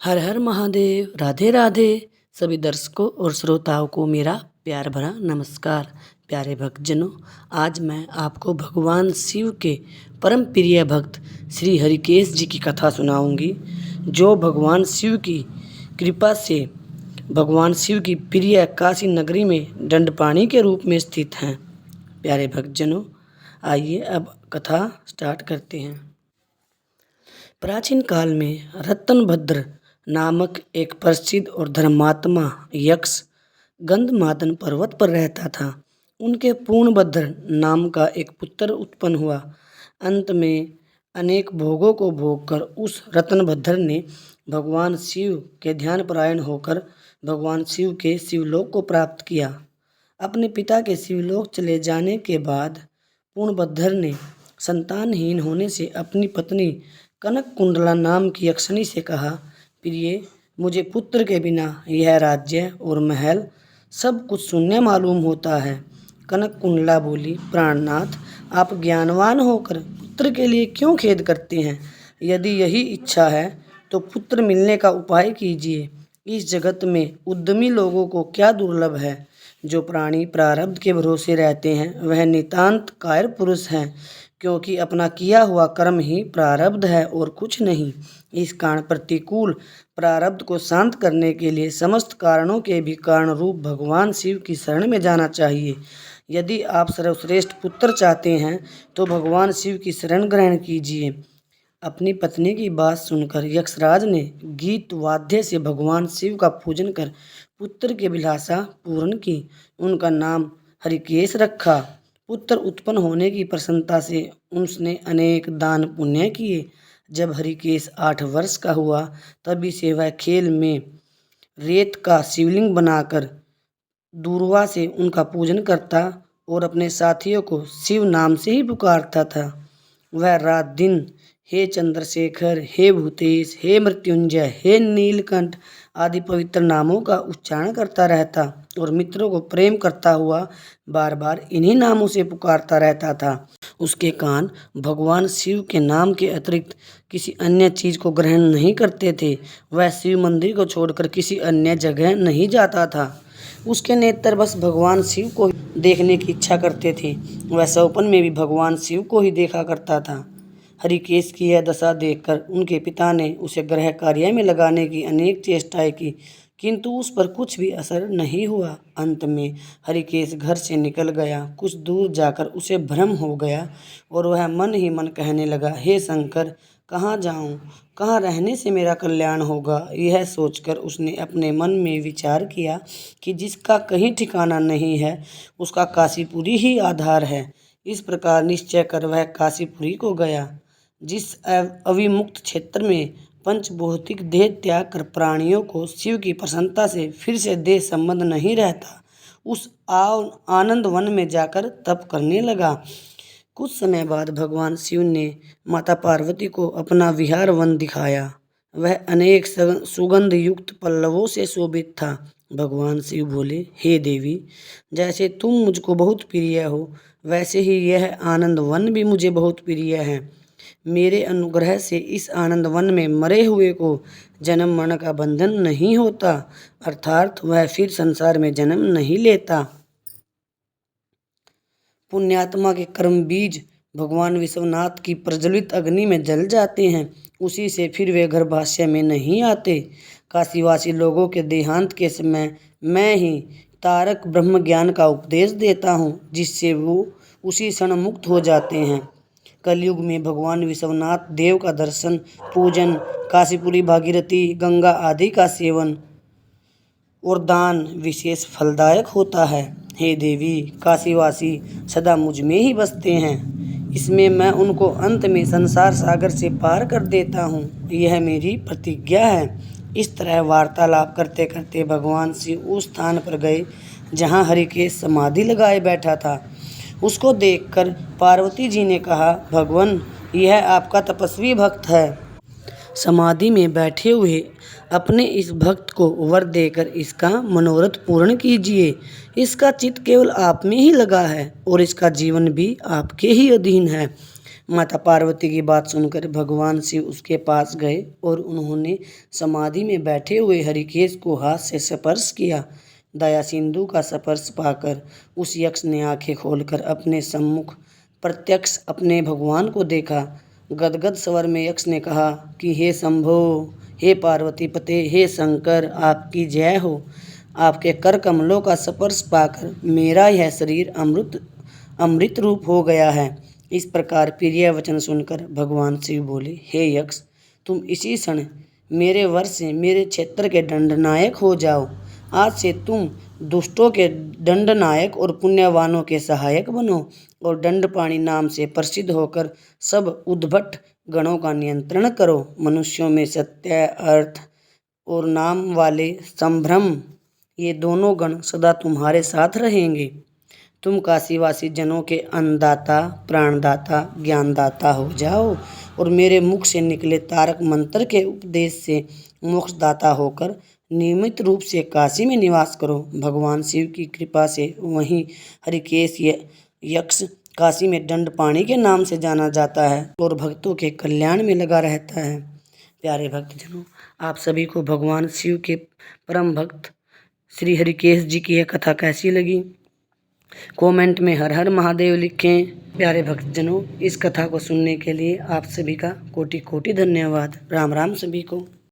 हर हर महादेव। राधे राधे। सभी दर्शकों और श्रोताओं को मेरा प्यार भरा नमस्कार। प्यारे भक्तजनों, आज मैं आपको भगवान शिव के परम प्रिय भक्त श्री हरिकेश जी की कथा सुनाऊंगी, जो भगवान शिव की कृपा से भगवान शिव की प्रिय काशी नगरी में दंडपाणी के रूप में स्थित हैं। प्यारे भक्तजनों, आइए अब कथा स्टार्ट करते हैं। प्राचीन काल में रत्नभद्र नामक एक प्रसिद्ध और धर्मात्मा यक्ष गंधमादन पर्वत पर रहता था। उनके पूर्णभद्र नाम का एक पुत्र उत्पन्न हुआ। अंत में अनेक भोगों को भोगकर उस रत्नभद्र ने भगवान शिव के ध्यानपरायण होकर भगवान शिव के शिवलोक को प्राप्त किया। अपने पिता के शिवलोक चले जाने के बाद पूर्णभद्र ने संतानहीन होने से अपनी पत्नी कनक कुंडला नाम की यक्षिणी से कहा, प्रिय, मुझे पुत्र के बिना यह राज्य और महल सब कुछ शून्य मालूम होता है। कनक कुंडला बोली, प्राणनाथ, आप ज्ञानवान होकर पुत्र के लिए क्यों खेद करते हैं? यदि यही इच्छा है तो पुत्र मिलने का उपाय कीजिए। इस जगत में उद्यमी लोगों को क्या दुर्लभ है। जो प्राणी प्रारब्ध के भरोसे रहते हैं वह नितांत कायर पुरुष हैं, क्योंकि अपना किया हुआ कर्म ही प्रारब्ध है और कुछ नहीं। इस कारण प्रतिकूल प्रारब्ध को शांत करने के लिए समस्त कारणों के भी कारण रूप भगवान शिव की शरण में जाना चाहिए। यदि आप सर्वश्रेष्ठ पुत्र चाहते हैं तो भगवान शिव की शरण ग्रहण कीजिए। अपनी पत्नी की बात सुनकर यक्षराज ने गीत वाद्य से भगवान शिव का पूजन कर पुत्र की अभिलाषा पूर्ण की। उनका नाम हरिकेश रखा। पुत्र उत्पन्न होने की प्रसन्नता से उसने अनेक दान पुण्य किए। जब हरिकेश 8 वर्ष का हुआ तभी से वह खेल में रेत का शिवलिंग बनाकर दूरवा से उनका पूजन करता और अपने साथियों को शिव नाम से ही पुकारता था। वह रात दिन हे चंद्रशेखर, हे भूतेश, हे मृत्युंजय, हे नीलकंठ आदि पवित्र नामों का उच्चारण करता रहता और मित्रों को प्रेम करता हुआ बार बार इन्हीं नामों से पुकारता रहता था। उसके कान भगवान शिव के नाम के अतिरिक्त किसी अन्य चीज को ग्रहण नहीं करते थे। वह शिव मंदिर को छोड़कर किसी अन्य जगह नहीं जाता था। उसके नेत्र बस भगवान शिव को देखने की इच्छा करते थे। वह सपन में भी भगवान शिव को ही देखा करता था। हरिकेश की यह दशा देखकर उनके पिता ने उसे गृह कार्य में लगाने की अनेक चेष्टाएं की, किंतु उस पर कुछ भी असर नहीं हुआ। अंत में हरिकेश घर से निकल गया। कुछ दूर जाकर उसे भ्रम हो गया और वह मन ही मन कहने लगा, हे शंकर, कहाँ जाऊँ, कहाँ रहने से मेरा कल्याण होगा। यह सोचकर उसने अपने मन में विचार किया कि जिसका कहीं ठिकाना नहीं है उसका काशीपुरी ही आधार है। इस प्रकार निश्चय कर वह काशीपुरी को गया। जिस अविमुक्त क्षेत्र में पंचभौतिक देह त्याग कर प्राणियों को शिव की प्रसन्नता से फिर से देह संबंध नहीं रहता, उस आनंद वन में जाकर तप करने लगा। कुछ समय बाद भगवान शिव ने माता पार्वती को अपना विहार वन दिखाया। वह अनेक सुगंध युक्त पल्लवों से शोभित था। भगवान शिव बोले, हे देवी, जैसे तुम मुझको बहुत प्रिय हो वैसे ही यह आनंद वन भी मुझे बहुत प्रिय है। मेरे अनुग्रह से इस आनंद वन में मरे हुए को जन्म मरण का बंधन नहीं होता, अर्थात वह फिर संसार में जन्म नहीं लेता। पुण्यात्मा के कर्म बीज भगवान विश्वनाथ की प्रज्वलित अग्नि में जल जाते हैं, उसी से फिर वे गर्भाशय में नहीं आते। काशीवासी लोगों के देहांत के समय मैं ही तारक ब्रह्म ज्ञान का उपदेश देता हूँ, जिससे वो उसी क्षण मुक्त हो जाते हैं। कलयुग में भगवान विश्वनाथ देव का दर्शन, पूजन, काशीपुरी, भागीरथी, गंगा आदि का सेवन और दान विशेष फलदायक होता है। हे देवी, काशीवासी सदा मुझ में ही बसते हैं, इसमें मैं उनको अंत में संसार सागर से पार कर देता हूँ, यह मेरी प्रतिज्ञा है। इस तरह वार्तालाप करते करते भगवान शिव उस स्थान पर गए जहाँ हरिकेश समाधि लगाए बैठा था। उसको देखकर पार्वती जी ने कहा, भगवान, यह आपका तपस्वी भक्त है। समाधि में बैठे हुए अपने इस भक्त को वर देकर इसका मनोरथ पूर्ण कीजिए। इसका चित्त केवल आप में ही लगा है और इसका जीवन भी आपके ही अधीन है। माता पार्वती की बात सुनकर भगवान शिव उसके पास गए और उन्होंने समाधि में बैठे हुए हरिकेश को हाथ से स्पर्श किया। दया सिंधु का स्पर्श पाकर उस यक्ष ने आंखें खोलकर अपने सम्मुख प्रत्यक्ष अपने भगवान को देखा। गदगद स्वर में यक्ष ने कहा कि हे शंभो, हे पार्वती पते, हे शंकर, आपकी जय हो। आपके कर कमलों का स्पर्श पाकर मेरा यह शरीर अमृत रूप हो गया है। इस प्रकार प्रिय वचन सुनकर भगवान शिव बोले, हे यक्ष, तुम इसी क्षण मेरे वर से मेरे क्षेत्र के दंडनायक हो जाओ। आज से तुम दुष्टों के दंडनायक और पुण्यवानों के सहायक बनो और दंडपाणि नाम से प्रसिद्ध होकर सब उद्भट गणों का नियंत्रण करो। मनुष्यों में सत्य, अर्थ और नाम वाले संभ्रम, ये दोनों गण सदा तुम्हारे साथ रहेंगे। तुम काशीवासी जनों के अन्नदाता, प्राणदाता, ज्ञानदाता हो जाओ और मेरे मुख से निकले तारक मंत्र के उपदेश से मोक्षदाता होकर नियमित रूप से काशी में निवास करो। भगवान शिव की कृपा से वहीं हरिकेश यक्ष काशी में दंडपाणि के नाम से जाना जाता है और भक्तों के कल्याण में लगा रहता है। प्यारे भक्तजनों, आप सभी को भगवान शिव के परम भक्त श्री हरिकेश जी की यह कथा कैसी लगी? कमेंट में हर हर महादेव लिखें। प्यारे भक्तजनों, इस कथा को सुनने के लिए आप सभी का कोटि कोटि धन्यवाद। राम राम सभी को।